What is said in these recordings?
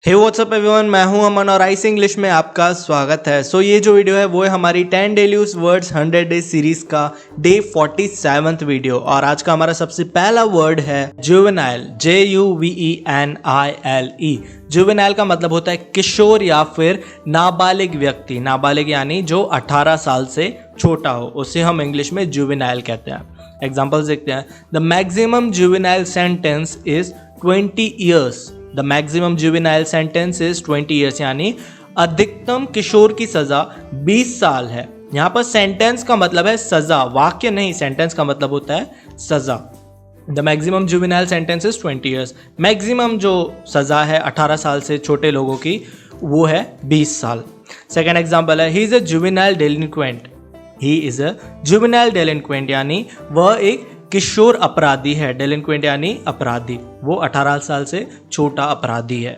हे WhatsApp everyone, मैं हूं अमन और आइस इंग्लिश में आपका स्वागत है। ये जो वीडियो है वो है हमारी 10 daily use words 100 day series का डे 47th वीडियो। और आज का हमारा सबसे पहला वर्ड है जुवेनाइल, JUVENILE। जुवेनाइल का मतलब होता है किशोर या फिर नाबालिग व्यक्ति। नाबालिग यानी जो 18 साल से छोटा हो, उसे हम इंग्लिश में जुवेनाइल कहते हैं। एग्जाम्पल्स देखते हैं। The maximum juvenile sentence is 20 years. The maximum juvenile sentence is 20 years, यानी अधिकतम किशोर की सजा 20 साल है। यहाँ पर सेंटेंस का मतलब है सजा, वाक्य नहीं। सेंटेंस का मतलब होता है सजा। The maximum juvenile sentence is 20 years. Maximum जो सजा है 18 साल से छोटे लोगों की, वो है 20 साल। सेकेंड एग्जाम्पल है, he is a juvenile delinquent. He is a juvenile delinquent, यानी वह एक किशोर अपराधी है। डेलिंक्वेंट यानी अपराधी, वो 18 साल से छोटा अपराधी है।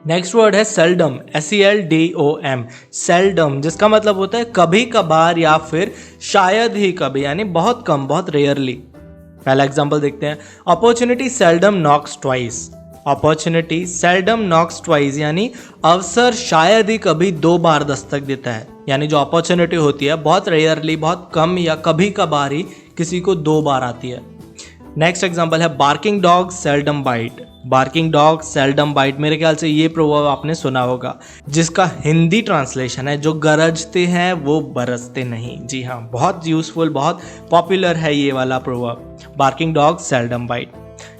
नेक्स्ट वर्ड है सेल्डम, SELDOM। सेल्डम जिसका मतलब होता है कभी कभार या फिर शायद ही कभी, यानी बहुत कम, बहुत रेयरली। पहला एग्जांपल देखते हैं। Opportunity seldom knocks twice. Opportunity seldom knocks twice, यानी अवसर शायद ही कभी 2 बार दस्तक देता है। यानी जो अपॉर्चुनिटी होती है बहुत रेयरली, बहुत कम या कभी कभार ही किसी को 2 बार आती है। नेक्स्ट एग्जांपल है barking dog seldom bite. Barking dog seldom bite, मेरे ख्याल से ये प्रोवर्ब आपने सुना होगा, जिसका हिंदी ट्रांसलेशन है जो गरजते हैं वो बरसते नहीं। जी हाँ, बहुत यूजफुल, बहुत पॉपुलर है ये वाला proverb, barking dog seldom bite.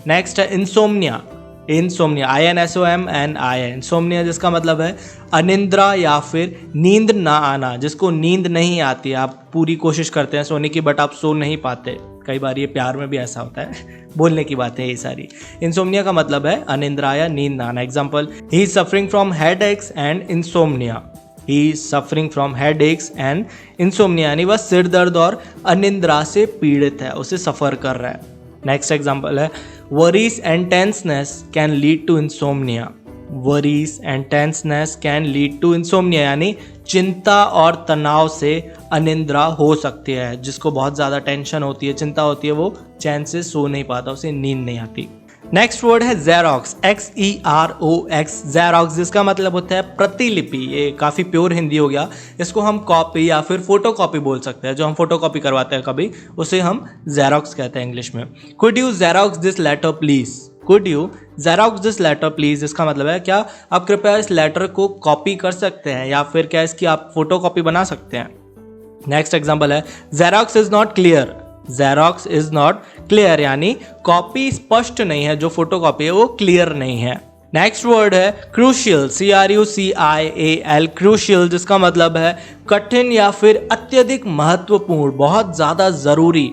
Next है इंसोम्निया। Insomnia, INSOMNIA। इंसोम्निया जिसका मतलब है अनिद्रा या फिर नींद ना आना, जिसको नींद नहीं आती। आप पूरी कोशिश करते हैं सोने की, बट आप सो नहीं पाते। कई बार ये प्यार में भी ऐसा होता है, बोलने की बात है ये सारी। इंसोम्निया का मतलब है अनिद्रा या नींद ना आना। Example, he is suffering from headaches and insomnia. He is suffering from headaches and insomnia, यानी वह सिर दर्द और अनिद्रा से पीड़ित है, उसे सफ़र कर रहा है। नेक्स्ट एग्जाम्पल है worries and tenseness can lead to insomnia। worries and tenseness can lead to insomnia, यानी चिंता और तनाव से अनिद्रा हो सकती है। जिसको बहुत ज़्यादा टेंशन होती है, चिंता होती है, वो चैन से सो नहीं पाता, उसे नींद नहीं आती। नेक्स्ट वर्ड है जेरोक्स, XEROX। जेरोक्स जिसका मतलब होता है प्रतिलिपि। ये काफ़ी प्योर हिंदी हो गया। इसको हम कॉपी या फिर फोटो कॉपी बोल सकते हैं। जो हम फोटो कॉपी करवाते हैं कभी, उसे हम जेरोक्स कहते हैं इंग्लिश में। Could you xerox this letter please. Could you xerox this letter please, इसका मतलब है क्या आप कृपया इस लेटर को कॉपी कर सकते हैं, या फिर क्या इसकी आप फोटो कॉपी बना सकते हैं। नेक्स्ट एग्जाम्पल है xerox is not clear. Xerox is not clear, यानी कॉपी स्पष्ट नहीं है, जो फोटो कॉपी है वो क्लियर नहीं है। नेक्स्ट वर्ड है क्रूशियल, CRUCIAL। क्रूशियल जिसका मतलब है कठिन या फिर अत्यधिक महत्वपूर्ण, बहुत ज़्यादा ज़रूरी।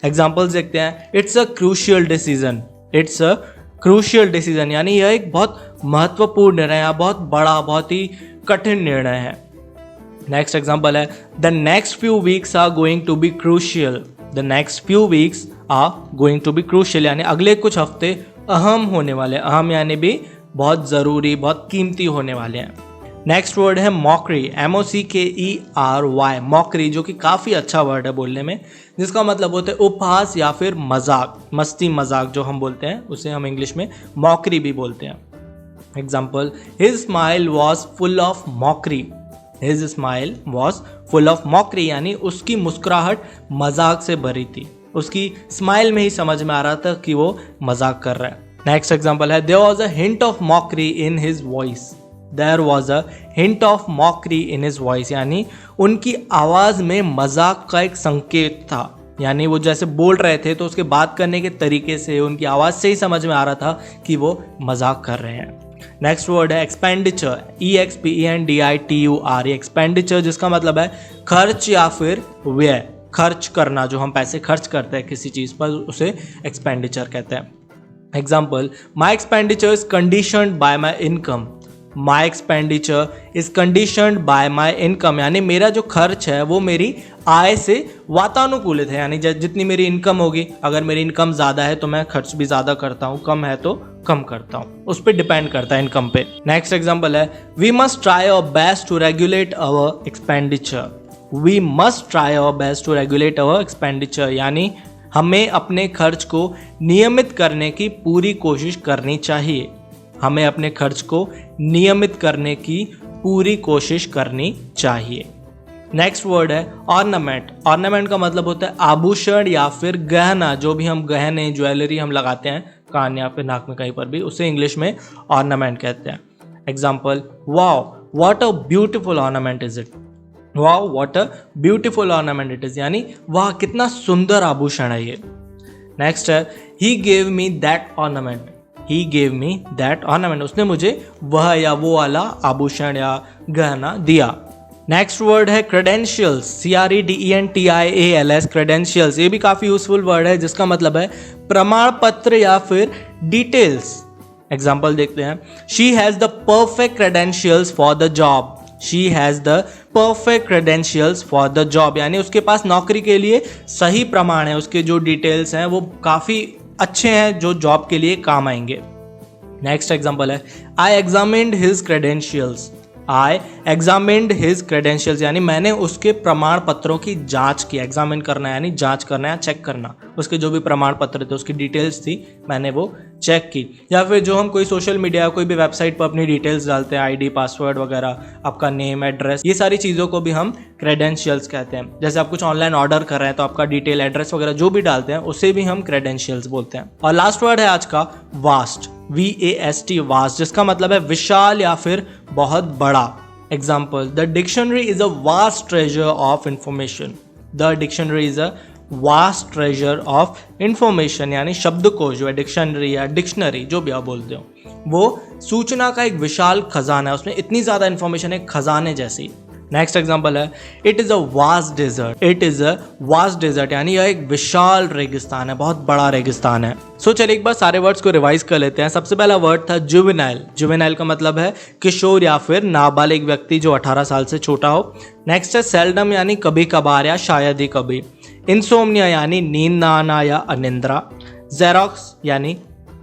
एग्जाम्पल्स देखते हैं। It's a crucial decision. It's a crucial decision, यानी यह एक बहुत महत्वपूर्ण निर्णय है, बहुत बड़ा, बहुत ही कठिन निर्णय है। नेक्स्ट एग्जाम्पल है the next few weeks are going to be crucial. The next few weeks are going to be crucial, यानी अगले कुछ हफ्ते अहम होने वाले। अहम यानी भी बहुत ज़रूरी, बहुत कीमती होने वाले हैं। नेक्स्ट वर्ड है मॉकरी, MOCKERY। मॉकरी जो कि काफ़ी अच्छा वर्ड है बोलने में, जिसका मतलब होता है उपहास या फिर मजाक, मस्ती मजाक जो हम बोलते हैं, उसे हम इंग्लिश में मॉकरी भी बोलते हैं। Example, his smile was full of mockery. His smile was full of mockery, यानी उसकी मुस्कुराहट मजाक से भरी थी। उसकी स्माइल में ही समझ में आ रहा था कि वो मजाक कर रहा है। नेक्स्ट एग्जाम्पल है there was a hint of mockery in his voice. There was a hint of mockery in his voice, यानी उनकी आवाज़ में मजाक का एक संकेत था। यानी वो जैसे बोल रहे थे तो उसके बात करने के तरीके से, उनकी आवाज़ से ही समझ में आ रहा था कि वो मजाक कर रहे हैं। नेक्स्ट वर्ड है एक्सपेंडिचर, EXPENDITUR। एक्सपेंडिचर जिसका मतलब है खर्च या फिर व्यय, खर्च करना। जो हम पैसे खर्च करते हैं किसी चीज़ पर, उसे एक्सपेंडिचर कहते हैं। Example, my expenditure is conditioned bye my income. My expenditure is conditioned bye my income, यानी मेरा जो खर्च है वो मेरी आय से वातानुकूलित है। यानी जितनी मेरी इनकम होगी, अगर मेरी इनकम ज़्यादा है तो मैं खर्च भी ज़्यादा करता हूँ, कम है तो कम करता हूँ। उस पर डिपेंड करता है इनकम पे। नेक्स्ट एग्जाम्पल है we must try our best to regulate our expenditure. We must try our best to regulate our expenditure, यानी हमें अपने खर्च को नियमित करने की पूरी कोशिश करनी चाहिए। हमें अपने खर्च को नियमित करने की पूरी कोशिश करनी चाहिए। नेक्स्ट वर्ड है ऑर्नामेंट। ऑर्नामेंट का मतलब होता है आभूषण या फिर गहना, जो भी हम गहने ज्वेलरी हम लगाते हैं कान या फिर नाक में कहीं पर भी, उसे इंग्लिश में ऑर्नामेंट कहते हैं। Example, wow what a beautiful ornament is it. Wow what a beautiful ornament it is, यानी वाह कितना सुंदर आभूषण है ये। नेक्स्ट है he gave me that ornament. He gave me that ornament, उसने मुझे वह या वो वाला आभूषण या गहना दिया। नेक्स्ट वर्ड है क्रेडेंशियल्स। CREDENTIALS, credentials. ये भी काफ़ी यूजफुल वर्ड है जिसका मतलब है प्रमाण पत्र या फिर डिटेल्स। एग्जाम्पल देखते हैं, she has the perfect credentials for the job. She has the perfect credentials for the job, यानी उसके पास नौकरी के लिए सही प्रमाण है, उसके जो डिटेल्स हैं वो काफ़ी अच्छे हैं जो जॉब के लिए काम आएंगे। नेक्स्ट एग्जाम्पल है आई एग्जामिन्ड हिज क्रेडेंशियल्स। आई एग्जामिन्ड हिज क्रेडेंशियल्स, यानी मैंने उसके प्रमाण पत्रों की जांच की। एग्जामिन करना यानी जांच करना या चेक करना, उसके जो भी प्रमाण पत्र थे उसकी डिटेल्स थी मैंने वो चेक की। या फिर जो हम कोई सोशल मीडिया या कोई भी वेबसाइट पर अपनी डिटेल्स डालते हैं, आईडी पासवर्ड वगैरह, आपका नेम एड्रेस, ये सारी चीज़ों को भी हम क्रेडेंशियल्स कहते हैं। जैसे आप कुछ ऑनलाइन ऑर्डर कर रहे हैं तो आपका डिटेल एड्रेस वगैरह जो भी डालते हैं उसे भी हम क्रेडेंशियल्स बोलते हैं। और लास्ट वर्ड है आज का वास्ट। VAST, वास्ट, जिसका मतलब है विशाल या फिर बहुत बड़ा। Example, the dictionary is a vast treasure of information. The dictionary is a vast treasure of information, यानी शब्दकोश जो है डिक्शनरी या डिक्शनरी जो भी आप बोलते हो, वो सूचना का एक विशाल खजाना है, उसमें इतनी ज़्यादा इंफॉर्मेशन है खजाने जैसी। नेक्स्ट एग्जाम्पल है it is a vast desert. It is a vast desert, यानी यह एक विशाल रेगिस्तान है, बहुत बड़ा रेगिस्तान है। सो चलिए एक बार सारे वर्ड्स को रिवाइज कर लेते हैं। सबसे पहला वर्ड था जुवेनाइल। जुवेनाइल का मतलब है किशोर या फिर नाबालिग व्यक्ति जो 18 साल से छोटा हो। नेक्स्ट है सेल्डम, यानी कभी कभार या शायद ही कभी। इंसोम्निया, यानी नींद ना आना या अनिंद्रा। जेरोक्स, यानी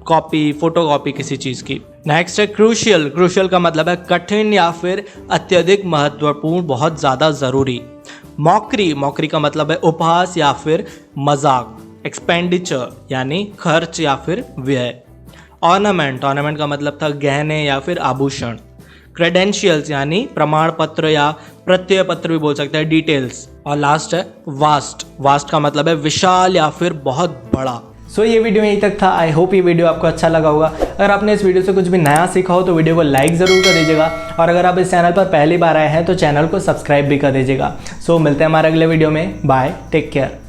कॉपी, फोटो कॉपी किसी चीज़ की। नेक्स्ट है क्रूशियल। क्रूशियल का मतलब है कठिन या फिर अत्यधिक महत्वपूर्ण, बहुत ज़्यादा ज़रूरी। मॉकरी, मॉकरी का मतलब है उपहास या फिर मजाक। एक्सपेंडिचर, यानी खर्च या फिर व्यय। ऑर्नामेंट, ऑर्नामेंट का मतलब था गहने या फिर आभूषण। क्रेडेंशियल्स, यानी प्रमाण पत्र या प्रत्यय पत्र भी बोल सकते हैं, डिटेल्स। और लास्ट है वास्ट। वास्ट का मतलब है विशाल या फिर बहुत बड़ा। सो ये वीडियो यहीं तक था। आई होप ये वीडियो आपको अच्छा लगा होगा। अगर आपने इस वीडियो से कुछ भी नया सीखा हो तो वीडियो को लाइक ज़रूर कर दीजिएगा, और अगर आप इस चैनल पर पहली बार आए हैं तो चैनल को सब्सक्राइब भी कर दीजिएगा। सो मिलते हैं हमारे अगले वीडियो में। Bye, take care.